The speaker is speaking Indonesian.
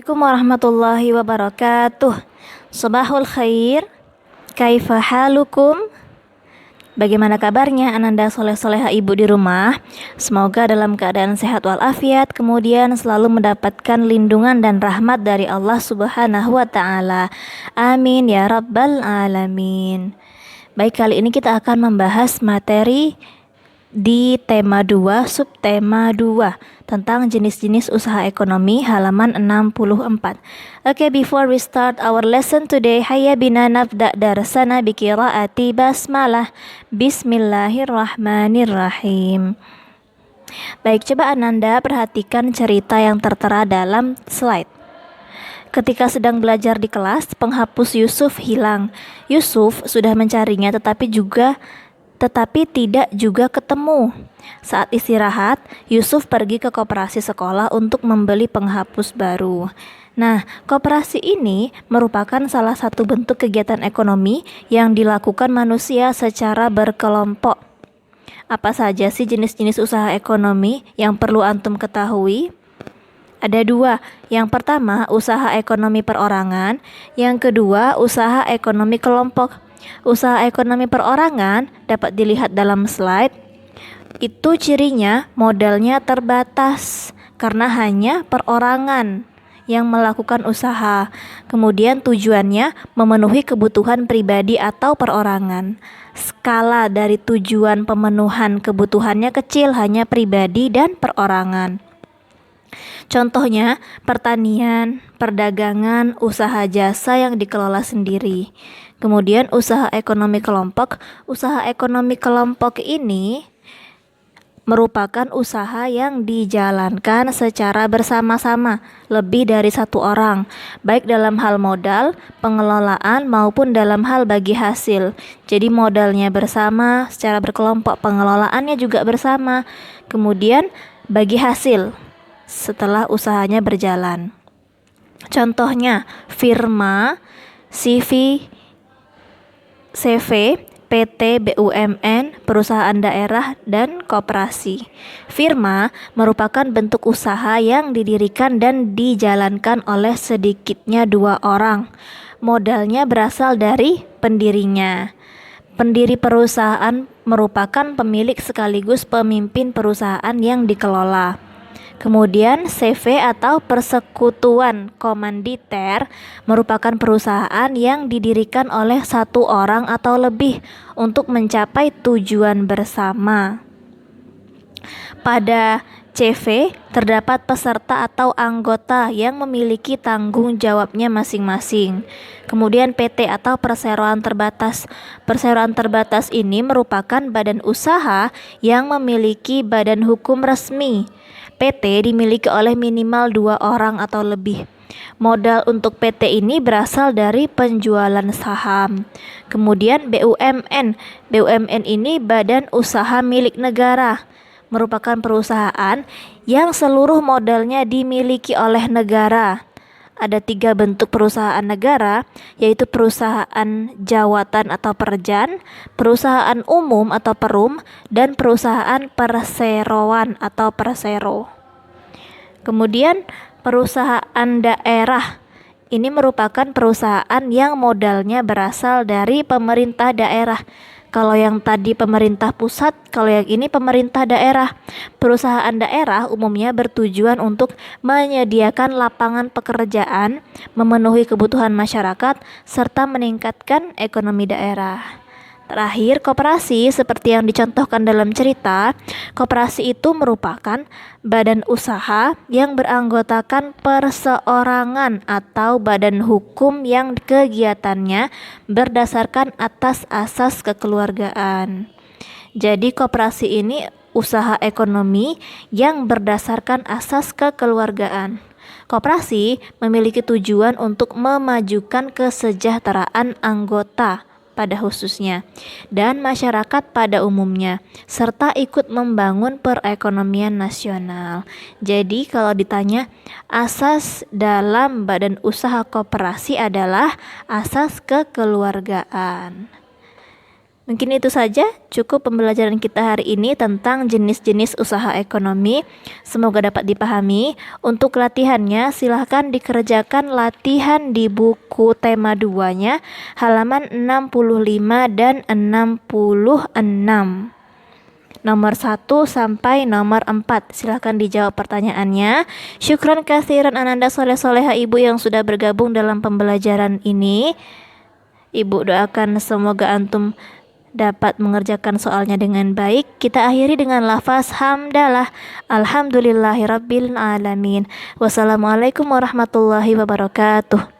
Assalamualaikum warahmatullahi wabarakatuh. Sabahul khair. Kaifa halukum? Bagaimana kabarnya Ananda soleh-soleha ibu di rumah? Semoga dalam keadaan sehat walafiat, kemudian selalu mendapatkan lindungan dan rahmat dari Allah Subhanahu wa taala. Amin ya rabbal alamin. Baik, kali ini kita akan membahas materi di tema 2, subtema 2 tentang jenis-jenis usaha ekonomi, halaman 64. Okay, before we start our lesson today, hayya bina nabda darsana biqiraati basmalah. Bismillahirrahmanirrahim. Baik, coba Ananda perhatikan cerita yang tertera dalam slide. Ketika sedang belajar di kelas, penghapus Yusuf hilang. Yusuf sudah mencarinya tetapi tidak juga ketemu. Saat istirahat, Yusuf pergi ke koperasi sekolah untuk membeli penghapus baru. Nah, koperasi ini merupakan salah satu bentuk kegiatan ekonomi yang dilakukan manusia secara berkelompok. Apa saja sih jenis-jenis usaha ekonomi yang perlu antum ketahui? Ada 2. Yang pertama, usaha ekonomi perorangan. Yang kedua, usaha ekonomi kelompok. Usaha ekonomi perorangan dapat dilihat dalam slide. Itu cirinya modalnya terbatas karena hanya perorangan yang melakukan usaha. Kemudian tujuannya memenuhi kebutuhan pribadi atau perorangan. Skala dari tujuan pemenuhan kebutuhannya kecil, hanya pribadi dan perorangan. Contohnya pertanian, perdagangan, usaha jasa yang dikelola sendiri. Kemudian usaha ekonomi kelompok. Usaha ekonomi kelompok ini merupakan usaha yang dijalankan secara bersama-sama, lebih dari satu orang, baik dalam hal modal, pengelolaan, maupun dalam hal bagi hasil. Jadi modalnya bersama, secara berkelompok, pengelolaannya juga bersama. Kemudian bagi hasil setelah usahanya berjalan. Contohnya firma, CV, PT, BUMN, perusahaan daerah, dan koperasi. Firma merupakan bentuk usaha yang didirikan dan dijalankan oleh sedikitnya 2 orang. Modalnya berasal dari pendirinya. Pendiri perusahaan merupakan pemilik sekaligus pemimpin perusahaan yang dikelola. Kemudian CV atau persekutuan komanditer merupakan perusahaan yang didirikan oleh 1 orang atau lebih untuk mencapai tujuan bersama. Pada CV terdapat peserta atau anggota yang memiliki tanggung jawabnya masing-masing. Kemudian PT atau perseroan terbatas. Perseroan terbatas ini merupakan badan usaha yang memiliki badan hukum resmi. PT dimiliki oleh minimal 2 orang atau lebih. Modal untuk PT ini berasal dari penjualan saham. Kemudian BUMN. BUMN ini badan usaha milik negara. Merupakan perusahaan yang seluruh modalnya dimiliki oleh negara. Ada 3 bentuk perusahaan negara, yaitu perusahaan jawatan atau perjan, perusahaan umum atau perum, dan perusahaan perseroan atau persero. Kemudian perusahaan daerah. Ini merupakan perusahaan yang modalnya berasal dari pemerintah daerah. Kalau yang tadi pemerintah pusat, kalau yang ini pemerintah daerah. Perusahaan daerah umumnya bertujuan untuk menyediakan lapangan pekerjaan, memenuhi kebutuhan masyarakat, serta meningkatkan ekonomi daerah. Terakhir, koperasi seperti yang dicontohkan dalam cerita. Koperasi itu merupakan badan usaha yang beranggotakan perseorangan atau badan hukum yang kegiatannya berdasarkan atas asas kekeluargaan. Jadi koperasi ini usaha ekonomi yang berdasarkan asas kekeluargaan. Koperasi memiliki tujuan untuk memajukan kesejahteraan anggota pada khususnya dan masyarakat pada umumnya, serta ikut membangun perekonomian nasional. Jadi kalau ditanya, asas dalam badan usaha koperasi adalah asas kekeluargaan. Mungkin itu saja cukup pembelajaran kita hari ini tentang jenis-jenis usaha ekonomi. Semoga dapat dipahami. Untuk latihannya silahkan dikerjakan latihan di buku tema 2-nya halaman 65 dan 66. Nomor 1 sampai nomor 4. Silahkan dijawab pertanyaannya. Syukran katsiran ananda soleh-soleha ibu yang sudah bergabung dalam pembelajaran ini. Ibu doakan semoga antum dapat mengerjakan soalnya dengan baik. Kita akhiri dengan lafaz hamdalah. Alhamdulillahirabbil alamin. Wassalamualaikum warahmatullahi wabarakatuh.